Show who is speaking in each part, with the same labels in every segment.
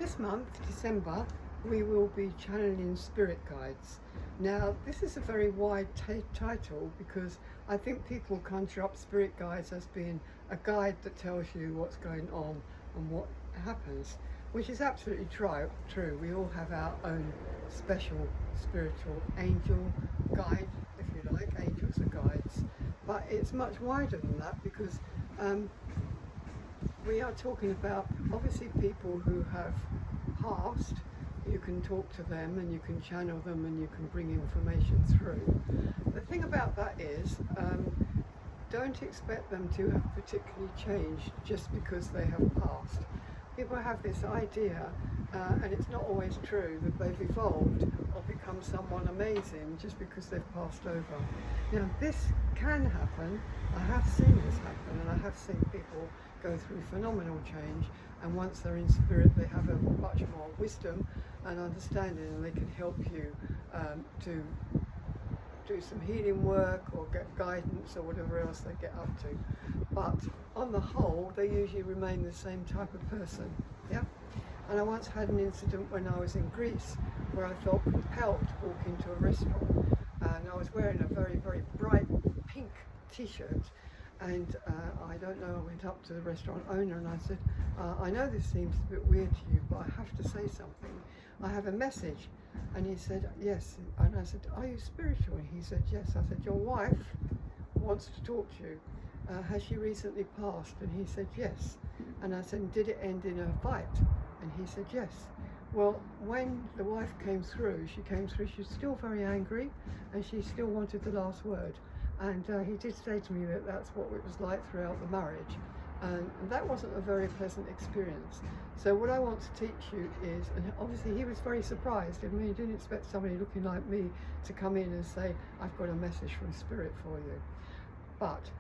Speaker 1: This month, December, we will be channeling spirit guides. Now, this is a very wide title because I think people conjure up spirit guides as being a guide that tells you what's going on and what happens, which is absolutely true. We all have our own special spiritual angel guide, if you like. Angels are guides, but it's much wider than that because we are talking about obviously people who have passed. You can talk to them and you can channel them and you can bring information through. The thing about that is don't expect them to have particularly changed just because they have passed. People have this idea, and it's not always true, that they've evolved or become someone amazing just because they've passed over. Now, this can happen. I have seen this happen, and I have seen people go through phenomenal change, and once they're in spirit, they have a much more wisdom and understanding, and they can help you to do some healing work or get guidance or whatever else they get up to. But on the whole, they usually remain the same type of person. Yeah. And I once had an incident when I was in Greece where I felt compelled to walk into a restaurant, and I was wearing a very, very bright pink t-shirt, and I don't know, I went up to the restaurant owner and I said, I know this seems a bit weird to you, but I have to say something. I have a message. And he said, yes. And I said, are you spiritual? And he said, yes. I said, your wife wants to talk to you. Has she recently passed? And he said, yes. And I said, did it end in a fight? And he said, yes. Well, when the wife came through, she was still very angry, and she still wanted the last word. And he did say to me that that's what it was like throughout the marriage. And that wasn't a very pleasant experience. So what I want to teach you is, and obviously he was very surprised. I mean, he didn't expect somebody looking like me to come in and say, I've got a message from Spirit for you. But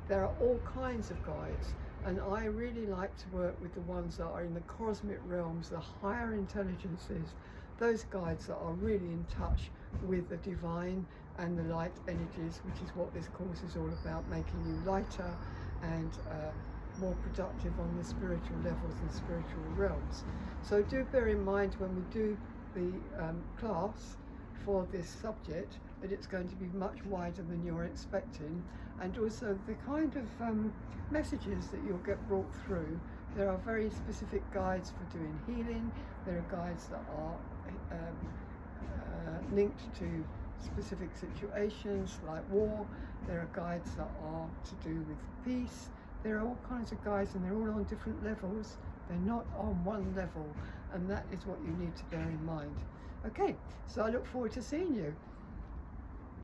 Speaker 1: there are all kinds of guides, and I really like to work with the ones that are in the cosmic realms, the higher intelligences, those guides that are really in touch with the divine and the light energies, which is what this course is all about, making you lighter and more productive on the spiritual levels and spiritual realms. So do bear in mind when we do the class for this subject that it's going to be much wider than you're expecting, and also the kind of messages that you'll get brought through. There are very specific guides for doing healing. There are guides that are linked to specific situations like war. There are guides that are to do with peace. There are all kinds of guides, and they're all on different levels. They're not on one level, and that is what you need to bear in mind. Okay, so I look forward to seeing you.